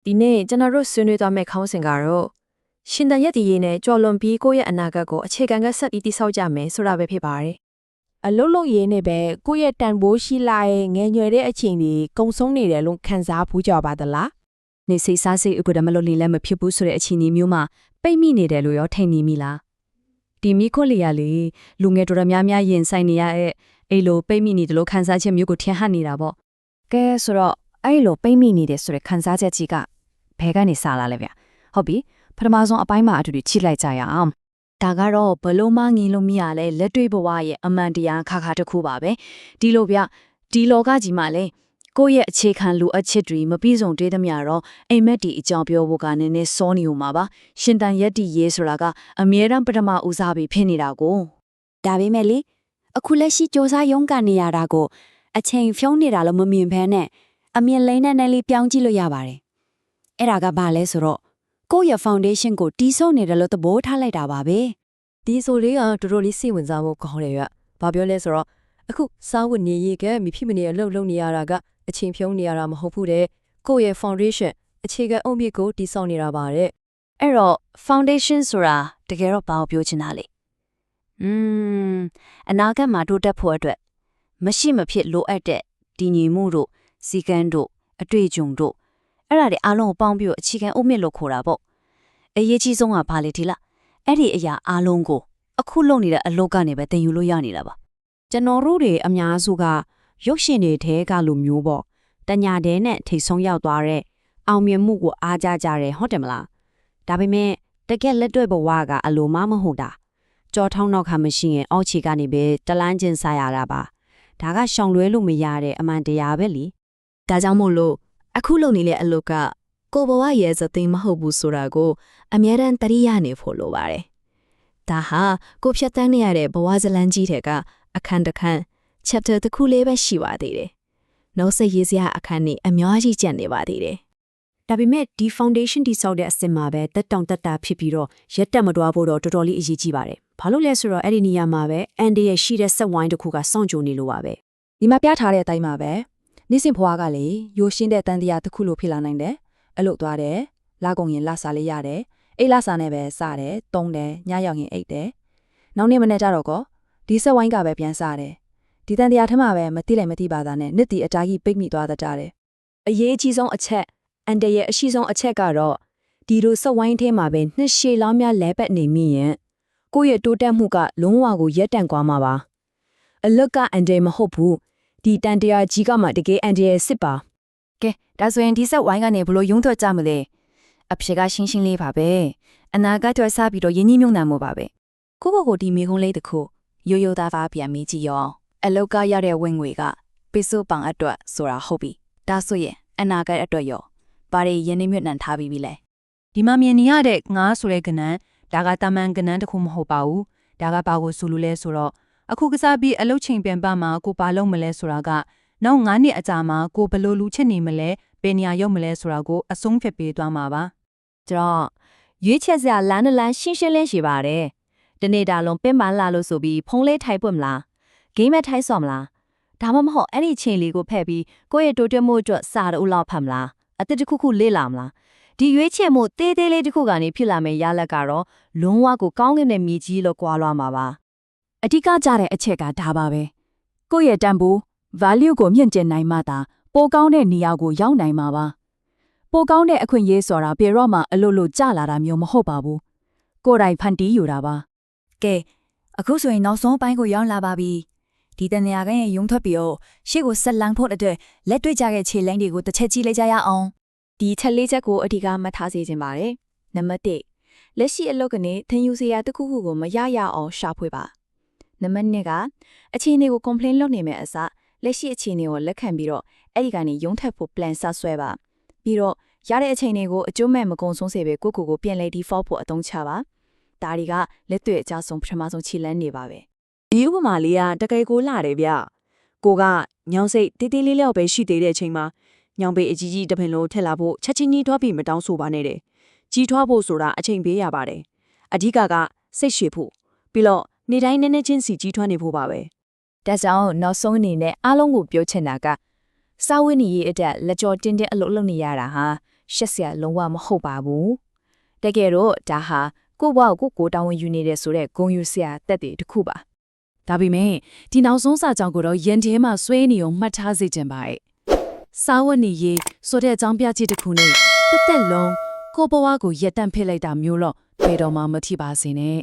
ဒီနေ့ကျွန်တော်တို့ဆွေးနွေးသွားမယ့်ခေါင်းစဉ်ကတော့ရှင်တန်ရက်ဒီရေးနဲ့ကြော်လွန်ပြီးကိုယ့်ရဲ့အနာဂတ်ကိုအခြေခံကဆက်ပြီးတိဆောက်ကြမယ်ဆိုတာပဲဖြစ်ပါတယ်အလုံးလုံးရေးနဲ့ပဲကိုယ့်ရဲ့တန်ဖိုးရှိလာရဲ့ငယ်ရွယ်တဲ့အချိန်တွေကုံဆုံးနေတယ်လို့ခံစားဘူးကြပါသလားနေစိတ်စားစိတ်အကူတမလို့လီလည်းမဖြစ်ဘူးဆိုတဲ့အချိန်မျိုးမှာပိတ်မိနေတယ်လို့ရောထိန်နေမိလားဒီမိခွက်လေးရလေလူငယ်တော်များများရင်ဆိုင်နေရတဲ့အဲ့လိုပိတ်မိနေတယ်လို့ခံစားချက်မျိုးကိုထင်ဟပ်နေတာပေါ့ကဲဆိုတော့အဲ့လိုပိတ်မိနေတယ်ဆိုတဲ့ခံစားချက်ကြီးကဘယ်ကနေစလာလဲဗျဟုတ်ပြီပထမဆုံးအပိုင်းမှာအတူတူချိလိုက်ကြရအောင်ဒါကတော့ဘလို့မငင်လို့မရလဲလက်တွေ့ဘဝရဲ့အမှန်တရားခါခါတစ်ခုပါပဲဒီလိုဗျဒီလောကကြီးမှာလဲကိုယ့်ရဲ့အခြေခံလူအချက်တွေမပြည့်စုံသေးသမျှတော့အိမ်မက်တီအကြောင်းပြောဖို့ကနည်းနည်းစောနေ ਉ မှာပါရှင်တန်ရက်တီရေးဆိုတာကအမြဲတမ်းပထမဦးစားပြီးဖြစ်နေတာကိုဒါပေမဲ့လေအခုလက်ရှိစ조사ရုံးကနေရတာကိုအချိန်ဖြုံးနေတာလို့မမြင်ဘဲနဲ့အမြင်လိမ့်နဲ့လည်းပြောင်းကြည့်လို့ရပါတယ်အဲ့ဒါကဘာလဲဆိုတော့ကိုယ့်ရဲ့ foundation ကိုတီးဆော့နေတယ်လို့သဘောထားလိုက်တာပါပဲဒီဆိုလေးကတော်တော်လေးစိတ်ဝင်စားဖို့ကောင်းတယ်ရွ။ဘာပြောလဲဆိုတော့အခုစားဝတ်နေရေးကမိဖြစ်မနေအလုပ်လုပ်နေရတာကအချိန်ဖြုံးနေရတာမဟုတ်ဘူးတဲ့ကိုယ့်ရဲ့ foundation အခြေခံအုတ်မြစ်ကိုတည်ဆောက်နေတာပါတဲ့အဲ့တော့ foundation ဆိုတာတကယ်တော့ဘာကိုပြောချင်တာလဲအနာဂတ်မှာတိုးတက်ဖို့အတွက်မရှိမဖြစ်လိုအပ်တဲ့တည်ငြိမ်မှုတို့စီကံတို့အတွေ့အကြုံတို့အဲ့ဒါတွေအားလုံးကိုပေါင်းပြီးအခြေခံအုတ်မြစ်လို့ခေါ်တာပေါ့အရေးကြီးဆုံးကဘာလဲဒီလားအဲ့ဒီအရာအားလုံးကိုအခုလုပ်နေတဲ့အလုပ်ကနေပဲသင်ယူလို့ရနေတာပါကျွန်တော်တို့တွေအများစုကရုပ်ရှင်တွေထဲကလိုမျိုးပေါ့တညာတဲနဲ့ထိတ်ဆုံးရောက်သွားတဲ့အောင်မြင်မှုကိုအားကြကြတယ်ဟုတ်တယ်မလားဒါပေမဲ့တကယ်လက်တွေ့ဘဝကအလိုမဟုတ်တာကြောထောင်းတော့ခါမရှိရင်အောက်ခြေကနေပဲတလန်းချင်းစားရတာပါဒါကရှောင်လွဲလို့မရတဲ့အမှန်တရားပဲလीဒါကြောင့်မို့လို့အခုလုပ်နေတဲ့အလုပ်ကကိုဘဝရဲ့စသိမ်းမဟုတ်ဘူးဆိုတာကိုအမြဲတမ်းတတိယနေဖို့လိုပါတယ်ဒါဟာကိုဖြတ်တန်းနေရတဲ့ဘဝဇလန်းကြီးတွေကအခန်းတစ်ခန်း chapter တစ်ခုလေးပဲရှိပါသေးတယ်နောက်ဆက်ရေးစရာအခန်းတွေအများကြီးကျန်နေပါသေးတယ်ဒါပေမဲ့ဒီ foundation တိဆောက်တဲ့အစင်မှာပဲတက်တောင်တက်တာဖြစ်ပြီးတော့ရက်တက်မတွားဖို့တော့တော်တော်လေးအရေးကြီးပါတယ်ဘာလို့လဲဆိုတော့အဲ့ဒီနေရာမှာပဲအန်ဒီရဲ့ရှိတဲ့ဆက်ဝိုင်းတစ်ခုကစောင့်ကြိုနေလို့ပါပဲဒီမှာပြထားတဲ့အတိုင်းပါပဲနေ့စဉ်ဘဝကလေရိုးရှင်းတဲ့တန်တရားတစ်ခုလိုဖြစ်လာနိုင်တယ်အလုပ်သွားတယ်လာကုန်ရင်လာစားလေးရတယ်အိတ်လာစားနဲ့ပဲစားတယ်တုံးတယ်ညရောက်ရင်အိတ်တယ်နောက်နေ့မနေ့ကျတော့ကောဒီဆက်ဝိုင်းကပဲပြန်စားတယ်ဒီတန်တရားထက်မှပဲမသိလိုက်မသိပါသားနဲ့နှစ်တီအတားကြီးပိတ်မိသွားတတ်တယ်အရေးကြီးဆုံးအချက်အန်တရဲ့အရှိဆုံးအချက်ကတော့ဒီလိုဆက်ဝိုင်းထဲမှာပဲနှစ်ရှည်လောက်များလဲပတ်နေမိရင်ကိုယ့်ရဲ့တိုးတက်မှုကလုံးဝကိုရက်တန့်သွားမှာပါအလုတ်ကအန်တမဟုတ်ဘူးဒီတန်တရားကြီးကမှတကယ်အန်တရဲ့စစ်ပါကဲဒါဆိုရင်ဒီဆက်ဝိုင်းကနေဘလို့ရုံးထွက်ကြမလဲအဖြေကရှင်းရှင်းလေးပါပဲအနာဂတ်အတွက်စပြီးတော့ယဉ်ကျေးမြုံနှံမှုပါပဲကိုကိုဒီမိကုံးလေးတစ်ခုရိုးရိုးသားသားပြန်မိကြည့်ရောအလောက်ကရတဲ့ဝင်ငွေကပိစုပန်အတွက်ဆိုတာဟုတ်ပြီဒါဆိုရင်အနာဂတ်အတွက်ရောဘာတွေယဉ်ကျေးမြုံနှံထားပြီးပြီလဲဒီမှာမြင်နေရတဲ့ငါးဆိုတဲ့ကဏ္ဍဒါကတာမန်ကဏ္ဍတစ်ခုမဟုတ်ပါဘူးဒါကဘာကိုဆိုလို့လဲဆိုတော့အခုကစားပြီးအလုတ်ချိန်ပြန်ပမှာကိုပါလုံးမလဲဆိုတာကနောက်9နှစ်အကြာမှာကိုဘလို့လူချစ်နေမလဲဘယ်နေရာရောက်မလဲဆိုတာကိုအဆုံးဖြတ်ပေးသွားမှာပါကျွန်တော်ရွေးချက်စရာလမ်းလမ်းရှင်းရှင်းလင်းရှိပါတယ်တနေ့တာလုံးပင်ပန်းလာလို့ဆိုပြီးဖုံးလေးထိုင်ပွတ်မလားဂိမ်းမဲ့ထိုင်ဆော့မလားဒါမှမဟုတ်အဲ့ဒီချိန်လေးကိုဖဲ့ပြီးကိုယ့်ရဲ့တိုးတက်မှုအတွက်စာတူလောက်ဖတ်မလားအတစ်တစ်ခုခုလေ့လာမလားဒီရွေးချက်မှုတေးသေးလေးတစ်ခုကနေဖြစ်လာမယ့်ရလဒ်ကတော့လုံးဝကိုကောင်းကင်တဲ့မြေကြီးလို့ကြွားလွှားမှာပါအဓိကကြတဲ့အချက်ကဒါပါပဲကိုယ့်ရဲ့တန်ဖိုး value ကိုမြင့်တင်နိုင်မှသာပိုကောင်းတဲ့နေရာကိုရောက်နိုင်မှာပါပိုကောင်းတဲ့အခွင့်အရေးဆိုတာပြေတော့မှအလိုလိုကြလာတာမျိုးမဟုတ်ပါဘူးကိုယ်တိုင်ဖန်တီးယူတာပါကဲအခုဆိုရင်နောက်ဆုံးပိုင်းကိုရောက်လာပါပြီဒီတနေရာကရုံထွက်ပြီးတော့ရှေ့ကိုဆက်လန်းဖို့အတွက်လက်တွေ့ကြတဲ့ခြေလိုင်းတွေကိုတစ်ချက်ကြည့်လိုက်ကြရအောင်ဒီချက်လေးချက်ကိုအဓိကမှတ်ထားစေချင်ပါတယ်နံပါတ်1လက်ရှိအလုပ်ကနေသင်ယူစရာတစ်ခုခုကိုမရရအောင်ရှာဖွေပါနံပါတ်2ကအခြေအနေကို complain လုပ်နေမယ့်အစားလက်ရှိအခြေအနေကိုလက်ခံပြီးတော့အဲ့ဒီကနေရုံးထက်ဖို့ plan ဆက်ဆွဲပါပြီးတော့ရတဲ့အချိန်တွေကိုအကျိုးမဲ့မကုံဆုံးစေပဲကိုပြန်လဲ default ဖို့အသုံးချပါဒါတွေကလက်တွေ့အကြဆုံးပထမဆုံးခြေလန်းနေပါပဲဒီဥပမာလေးကတကယ်ကိုလှတယ်ဗျကိုကညောင်စိတ်တေးသေးလေးလျောက်ပဲရှိသေးတဲ့အချိန်မှာညောင်ပေအကြီးကြီးတပင်လုံးထက်လာဖို့ချက်ချင်းကြီးထွားပြီးမတောင်းဆိုပါနဲ့တဲ့ကြီးထွားဖို့ဆိုတာအချိန်ပေးရပါတယ်အဓိကစိတ်ရှည်ဖို့ပြီးတော့နေတိုင်းနည်းနည်းချင်းစီကြီးထွားနေဖို့ပါပဲဒါကြောင့်နောက်ဆုံးအနေနဲ့အားလုံးကိုပြောချင်တာကစာဝတ်နေရေးအတွက်လက်ကြောတင်းတင်းအလုပ်လုပ်နေရတာဟာ ရှက်စရာလုံးဝမဟုတ်ပါဘူးတကယ်တော့ဒါဟာကိုယ့်ဘဝကိုတာဝန်ယူနေတဲ့ဆိုတဲ့ဂုဏ်ယူစရာတက်တည်တစ်ခုပါ ဒါပေမဲ့ဒီနောက်ဆုံးစာကြောင်းကိုတော့ရင်ထဲမှာဆွဲနေအောင်မှတ်ထားစေချင်ပါရဲ့စာဝတ်နေရေးဆိုတဲ့အကြောင်းပြချက်တစ်ခုနဲ့တက်တက်လုံးကိုဘဝကိုရက်တန့်ဖိလိုက်တာမျိုးတော့ဘယ်တော့မှမထီပါစေနဲ့